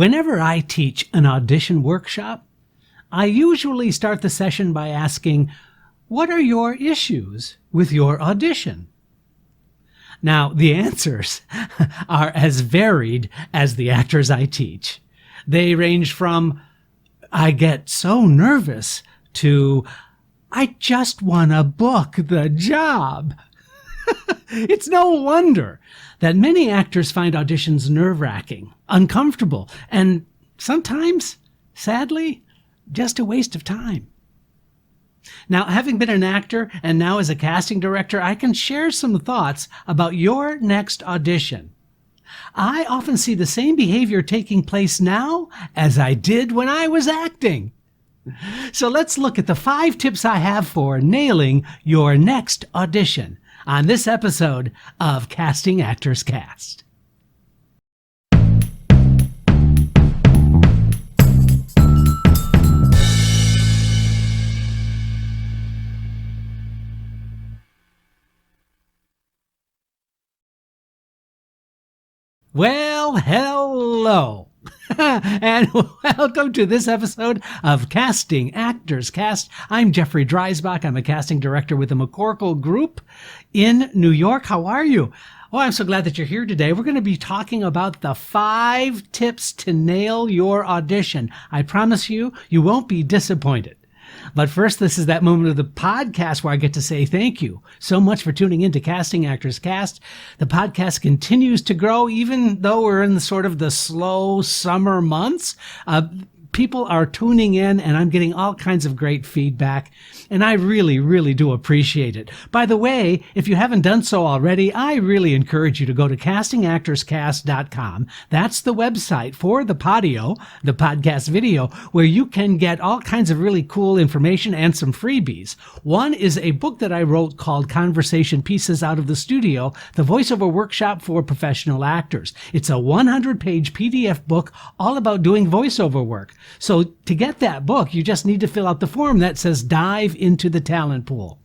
Whenever I teach an audition workshop, I usually start the session by asking, what are your issues with your audition? Now, the answers are as varied as the actors I teach. They range from, I get so nervous, to, I just want to book the job. It's no wonder that many actors find auditions nerve-wracking, uncomfortable, and sometimes, sadly, just a waste of time. Now, having been an actor and now as a casting director, I can share some thoughts about your next audition. I often see the same behavior taking place now as I did when I was acting. So let's look at the 5 tips I have for nailing your next audition on this episode of Casting Actors Cast. Well, hello, and welcome to this episode of Casting Actors Cast. I'm Jeffrey Dreisbach. I'm a casting director with the McCorkle Group in New York. How are you? Oh, I'm so glad that you're here today. We're going to be talking about the 5 tips to nail your audition. I promise you, you won't be disappointed. But first, this is that moment of the podcast where I get to say thank you so much for tuning in to Casting Actors Cast. The podcast continues to grow, even though we're in the slow summer months. People are tuning in, and I'm getting all kinds of great feedback, and I really, really do appreciate it. By the way, if you haven't done so already, I really encourage you to go to castingactorscast.com. That's the website for the Podio, the podcast video, where you can get all kinds of really cool information and some freebies. One is a book that I wrote called Conversation Pieces Out of the Studio, the voiceover workshop for professional actors. It's a 100-page PDF book all about doing voiceover work. So to get that book, you just need to fill out the form that says dive into the talent pool.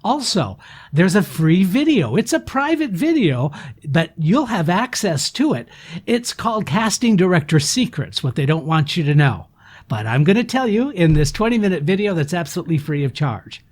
Also, there's a free video. It's a private video, but you'll have access to it. It's called Casting Director Secrets, what they don't want you to know. But I'm going to tell you in this 20-minute video that's absolutely free of charge.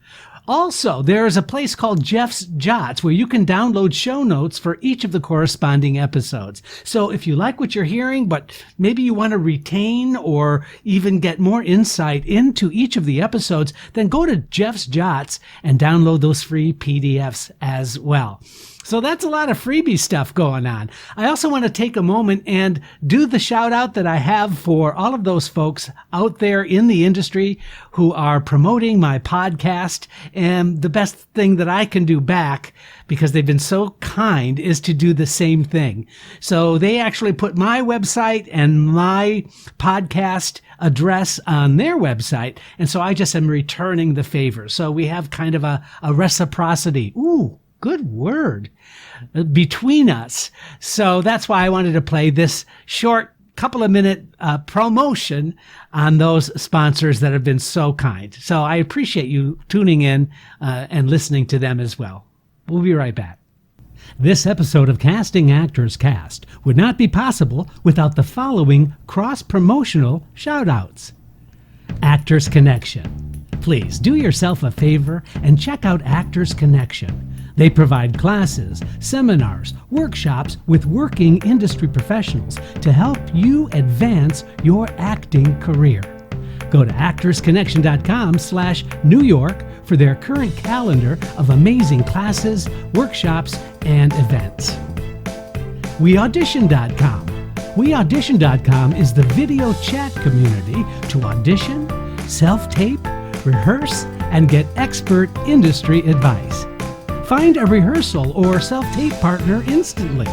Also, there is a place called Jeff's Jots where you can download show notes for each of the corresponding episodes. So if you like what you're hearing, but maybe you want to retain or even get more insight into each of the episodes, then go to Jeff's Jots and download those free PDFs as well. So that's a lot of freebie stuff going on. I also want to take a moment and do the shout out that I have for all of those folks out there in the industry who are promoting my podcast. And the best thing that I can do back, because they've been so kind, is to do the same thing. So they actually put my website and my podcast address on their website. And so I just am returning the favor. So we have kind of a reciprocity. Ooh. Good word, between us. So that's why I wanted to play this short couple of minute promotion on those sponsors that have been so kind. So I appreciate you tuning in and listening to them as well. We'll be right back. This episode of Casting Actors Cast would not be possible without the following cross-promotional shout-outs. Actors Connection. Please do yourself a favor and check out Actors Connection. They provide classes, seminars, workshops with working industry professionals to help you advance your acting career. Go to actorsconnection.com/New York for their current calendar of amazing classes, workshops, and events. WeAudition.com. WeAudition.com is the video chat community to audition, self-tape, rehearse, and get expert industry advice. Find a rehearsal or self-tape partner instantly.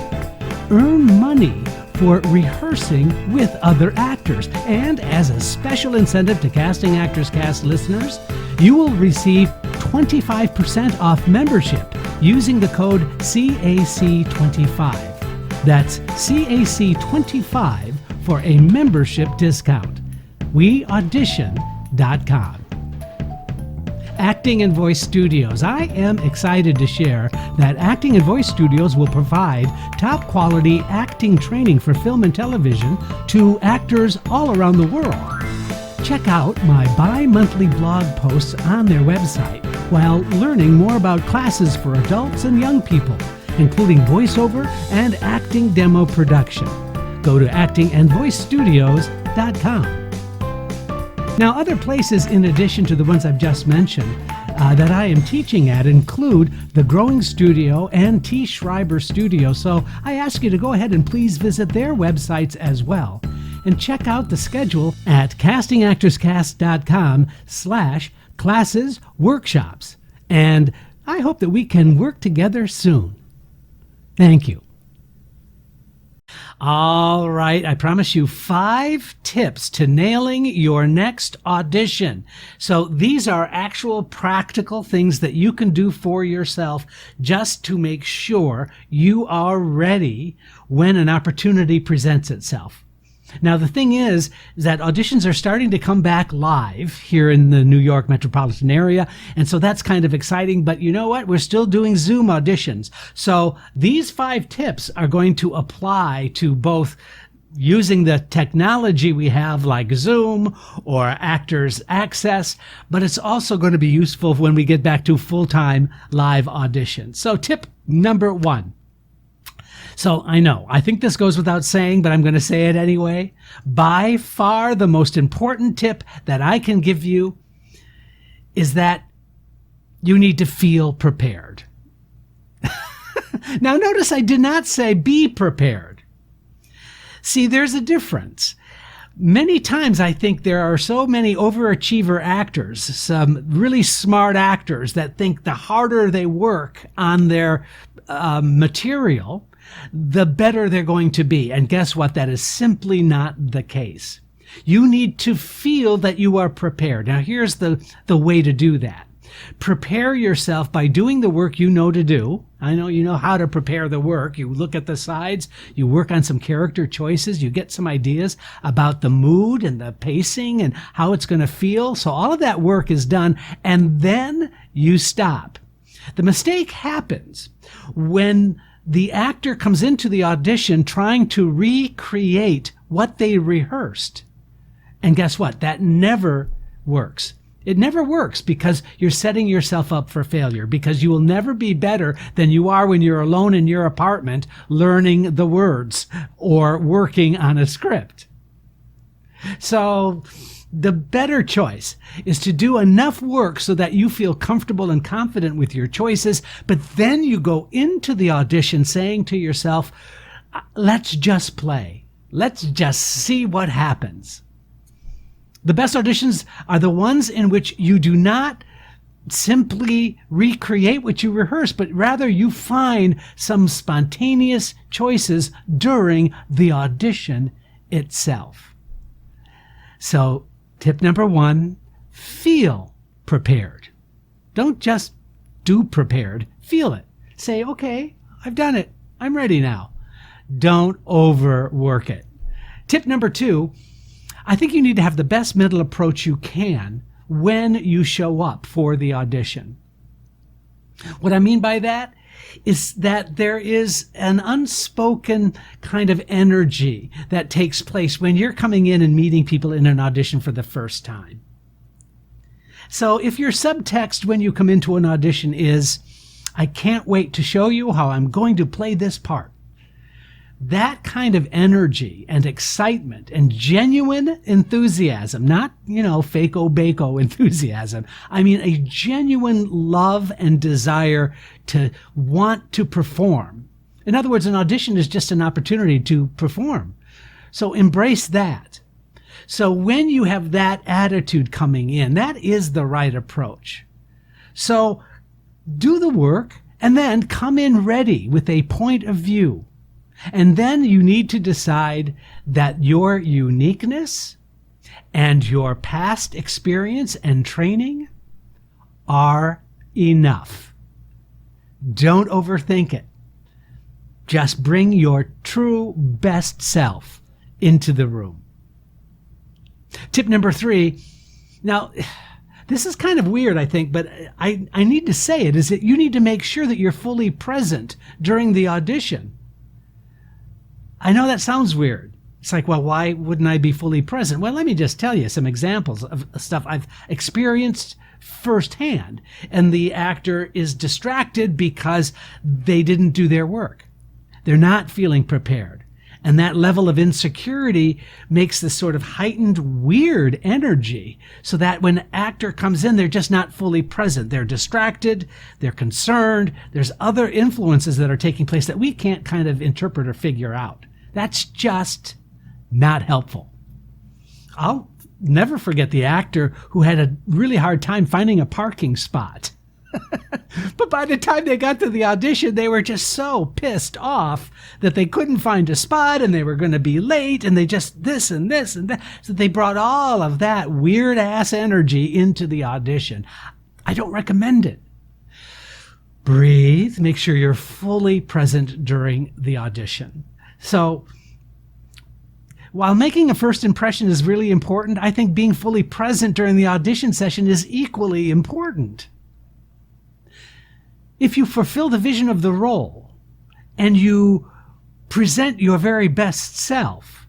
Earn money for rehearsing with other actors. And as a special incentive to Casting Actors Cast listeners, you will receive 25% off membership using the code CAC25. That's CAC25 for a membership discount. WeAudition.com. Acting and Voice Studios. I am excited to share that Acting and Voice Studios will provide top quality acting acting training for film and television to actors all around the world. Check out my bi-monthly blog posts on their website while learning more about classes for adults and young people, including voiceover and acting demo production. Go to actingandvoicestudios.com. Now, other places in addition to the ones I've just mentioned that I am teaching at include the Growing Studio and T. Schreiber Studio, so I ask you to go ahead and please visit their websites as well. And check out the schedule at castingactorscast.com/classes workshops. And I hope that we can work together soon. Thank you. All right, I promise you 5 tips to nailing your next audition. So these are actual practical things that you can do for yourself just to make sure you are ready when an opportunity presents itself. Now, the thing is that auditions are starting to come back live here in the New York metropolitan area, and so that's kind of exciting. But you know what? We're still doing Zoom auditions. So these 5 tips are going to apply to both using the technology we have like Zoom or Actors Access, but it's also going to be useful when we get back to full-time live auditions. So tip number 1. So I think this goes without saying, but I'm going to say it anyway. By far the most important tip that I can give you is that you need to feel prepared. Now notice I did not say be prepared. See, there's a difference. Many times I think there are so many overachiever actors, some really smart actors that think the harder they work on their material, the better they're going to be. And guess what? That is simply not the case. You need to feel that you are prepared. Now, here's the way to do that. Prepare yourself by doing the work you know to do. I know you know how to prepare the work. You look at the sides, you work on some character choices, you get some ideas about the mood and the pacing and how it's going to feel. So all of that work is done, and then you stop. The mistake happens when the actor comes into the audition trying to recreate what they rehearsed. And guess what? That never works. It never works because you're setting yourself up for failure, because you will never be better than you are when you're alone in your apartment learning the words or working on a script. So the better choice is to do enough work so that you feel comfortable and confident with your choices, but then you go into the audition saying to yourself, let's just play. Let's just see what happens. The best auditions are the ones in which you do not simply recreate what you rehearse, but rather you find some spontaneous choices during the audition itself. So, tip number 1, feel prepared. Don't just do prepared. Feel it. Say, okay, I've done it. I'm ready now. Don't overwork it. Tip number 2, I think you need to have the best mental approach you can when you show up for the audition. What I mean by that is that there is an unspoken kind of energy that takes place when you're coming in and meeting people in an audition for the first time. So if your subtext when you come into an audition is, I can't wait to show you how I'm going to play this part, that kind of energy and excitement and genuine enthusiasm, not, fake-o-bake-o enthusiasm. I mean, a genuine love and desire to want to perform. In other words, an audition is just an opportunity to perform. So embrace that. So when you have that attitude coming in, that is the right approach. So do the work and then come in ready with a point of view. And then you need to decide that your uniqueness and your past experience and training are enough. Don't overthink it. Just bring your true best self into the room. Tip number 3. Now, this is kind of weird, I think, but I need to say it, is that you need to make sure that you're fully present during the audition. I know that sounds weird. It's like, well, why wouldn't I be fully present? Well, let me just tell you some examples of stuff I've experienced firsthand. And the actor is distracted because they didn't do their work. They're not feeling prepared. And that level of insecurity makes this sort of heightened, weird energy so that when an actor comes in, they're just not fully present. They're distracted. They're concerned. There's other influences that are taking place that we can't kind of interpret or figure out. That's just not helpful. I'll never forget the actor who had a really hard time finding a parking spot. But by the time they got to the audition, they were just so pissed off that they couldn't find a spot and they were going to be late and they just this and this and that. So they brought all of that weird ass energy into the audition. I don't recommend it. Breathe. Make sure you're fully present during the audition. So while making a first impression is really important, I think being fully present during the audition session is equally important. If you fulfill the vision of the role and you present your very best self,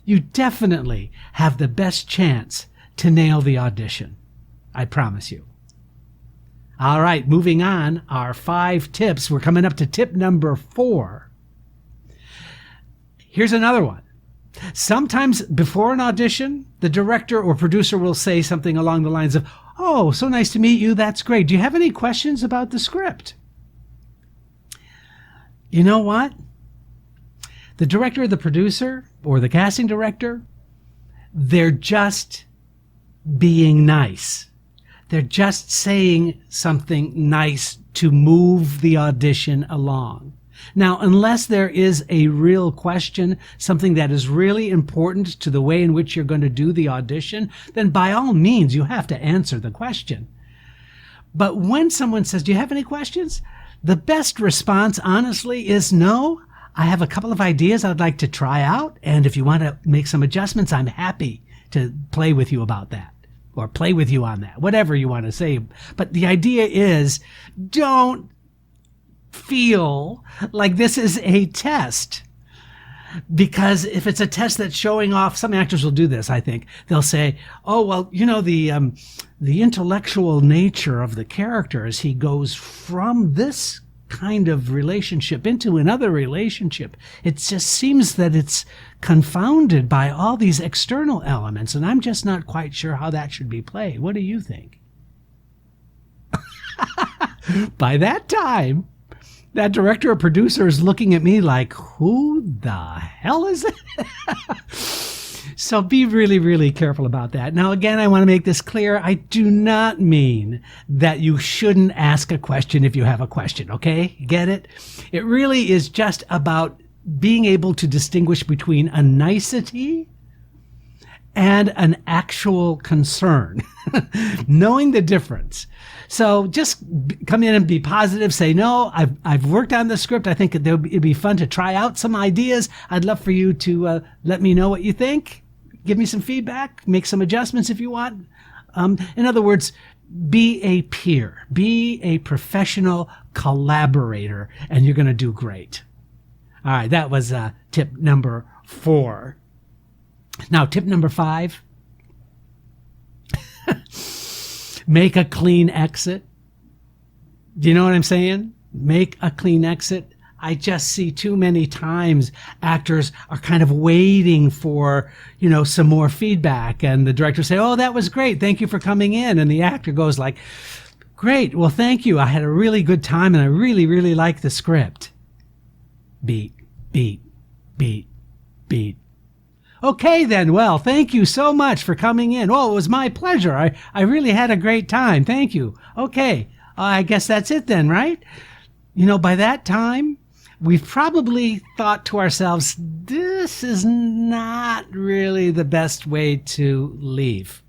you definitely have the best chance to nail the audition. I promise you. All right, moving on, our 5 tips. We're coming up to tip number 4. Here's another one. Sometimes before an audition, the director or producer will say something along the lines of, "Oh, so nice to meet you. That's great. Do you have any questions about the script?" You know what? The director or the producer or the casting director, they're just being nice. They're just saying something nice to move the audition along. Now, unless there is a real question, something that is really important to the way in which you're going to do the audition, then by all means, you have to answer the question. But when someone says, "Do you have any questions?" the best response, honestly, is no. I have a couple of ideas I'd like to try out, and if you want to make some adjustments, I'm happy to play with you about that or play with you on that, whatever you want to say. But the idea is, don't feel like this is a test, because if it's a test that's showing off, some actors will do this, I think. They'll say, "Oh, well, you know, the intellectual nature of the character as he goes from this kind of relationship into another relationship, it just seems that it's confounded by all these external elements, and I'm just not quite sure how that should be played. What do you think?" By that time, that director or producer is looking at me like, who the hell is it? So be really, really careful about that. Now, again, I want to make this clear. I do not mean that you shouldn't ask a question if you have a question, okay? Get it? It really is just about being able to distinguish between a nicety and an actual concern, knowing the difference. So just come in and be positive. Say, "No, I've worked on the script. I think it'd be fun to try out some ideas. I'd love for you to let me know what you think. Give me some feedback. Make some adjustments if you want." In other words, be a peer. Be a professional collaborator, and you're going to do great. All right, that was tip number 4. Now, tip number 5. Make a clean exit. Do you know what I'm saying? Make a clean exit. I just see too many times actors are kind of waiting for, some more feedback. And the director say, "Oh, that was great. Thank you for coming in." And the actor goes like, "Great. Well, thank you. I had a really good time and I really, really like the script." Beat, beat, beat, beat. "Okay then, well, thank you so much for coming in. Oh, it was my pleasure. I really had a great time. Thank you. Okay, I guess that's it then, right?" By that time, we've probably thought to ourselves, this is not really the best way to leave.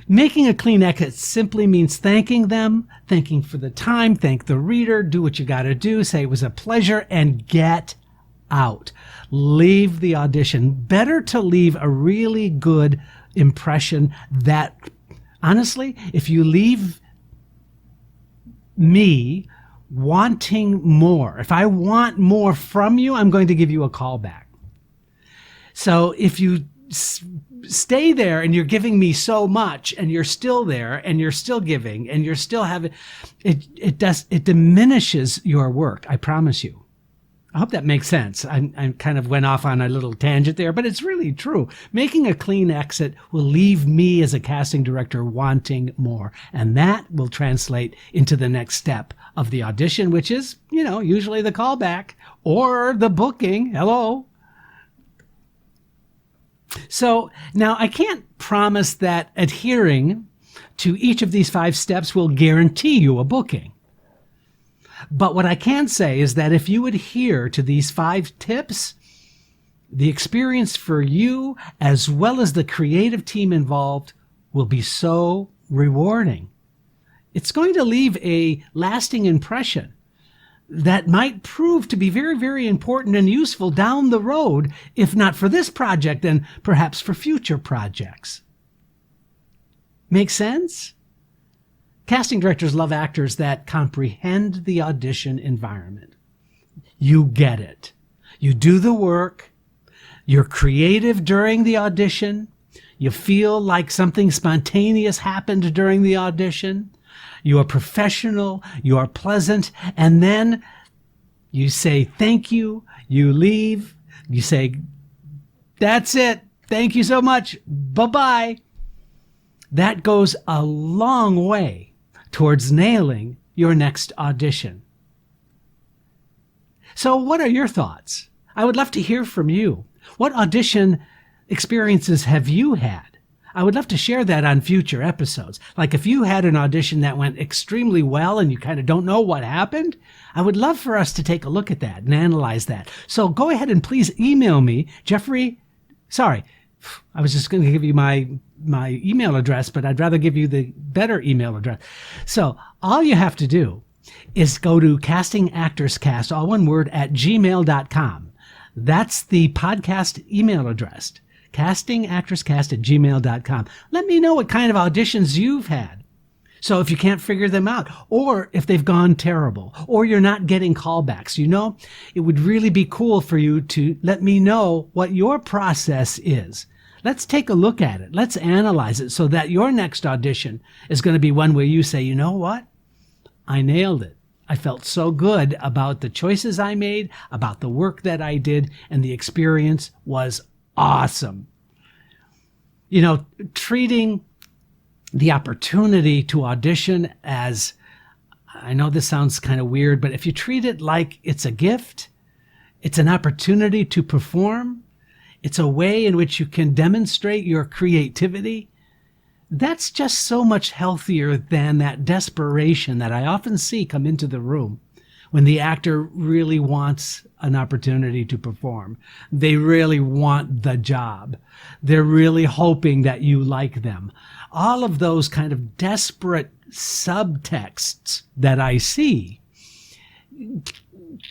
Making a clean exit simply means thanking them, thanking for the time, thank the reader, do what you got to do, say it was a pleasure, and get out. Leave the audition. Better to leave a really good impression that, honestly, if you leave me wanting more. If I want more from you, I'm going to give you a call back. So if you stay there and you're giving me so much and you're still there and you're still giving and you're still having, it diminishes your work. I promise you. I hope that makes sense. I kind of went off on a little tangent there, but it's really true. Making a clean exit will leave me as a casting director wanting more. And that will translate into the next step of the audition, which is, usually the callback or the booking. Hello. So now I can't promise that adhering to each of these 5 steps will guarantee you a booking. But what I can say is that if you adhere to these 5 tips, the experience for you as well as the creative team involved will be so rewarding. It's going to leave a lasting impression that might prove to be very, very important and useful down the road, if not for this project, then perhaps for future projects. Make sense? Casting directors love actors that comprehend the audition environment. You get it. You do the work. You're creative during the audition. You feel like something spontaneous happened during the audition. You are professional. You are pleasant. And then you say thank you. You leave. You say, that's it. Thank you so much. Bye-bye. That goes a long way towards nailing your next audition. So what are your thoughts? I would love to hear from you. What audition experiences have you had? I would love to share that on future episodes. Like if you had an audition that went extremely well and you kind of don't know what happened, I would love for us to take a look at that and analyze that. So go ahead and please email me, I was just going to give you my email address, but I'd rather give you the better email address. So all you have to do is go to castingactorscast, all one word, @gmail.com. That's the podcast email address, castingactorscast@gmail.com. Let me know what kind of auditions you've had. So if you can't figure them out, or if they've gone terrible, or you're not getting callbacks, it would really be cool for you to let me know what your process is. Let's take a look at it. Let's analyze it so that your next audition is going to be one where you say, you know what? I nailed it. I felt so good about the choices I made, about the work that I did, and the experience was awesome. Treating the opportunity to audition as, I know this sounds kind of weird, but if you treat it like it's a gift, it's an opportunity to perform, it's a way in which you can demonstrate your creativity, that's just so much healthier than that desperation that I often see come into the room when the actor really wants an opportunity to perform. They really want the job. They're really hoping that you like them. All of those kind of desperate subtexts that I see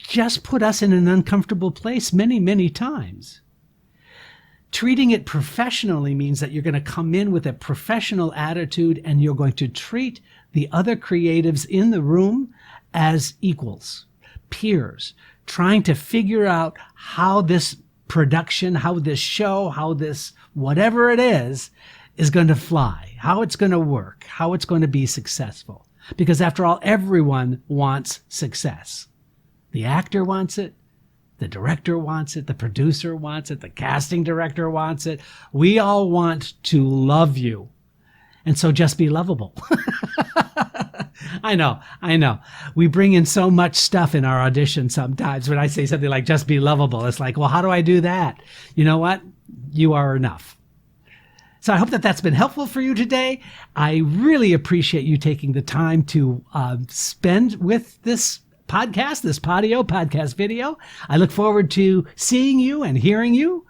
just put us in an uncomfortable place many, many times. Treating it professionally means that you're going to come in with a professional attitude and you're going to treat the other creatives in the room as equals, peers, trying to figure out how this production, how this show, how this whatever it is going to fly, how it's going to work, how it's going to be successful. Because after all, everyone wants success. The actor wants it. The director wants it. The producer wants it. The casting director wants it. We all want to love you. And so just be lovable. I know. We bring in so much stuff in our audition sometimes. When I say something like just be lovable, it's like, well, how do I do that? You know what? You are enough. So I hope that that's been helpful for you today. I really appreciate you taking the time to spend with this podcast, this Podio podcast video. I look forward to seeing you and hearing you.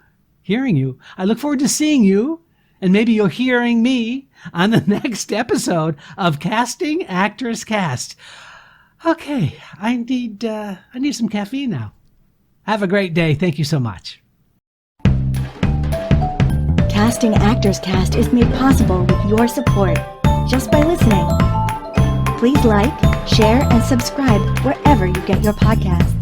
I look forward to seeing you, and maybe you're hearing me on the next episode of Casting Actors Cast. Okay, I need some caffeine now. Have a great day. Thank you so much. Casting Actors Cast is made possible with your support just by listening. Please like, share, and subscribe wherever you get your podcasts.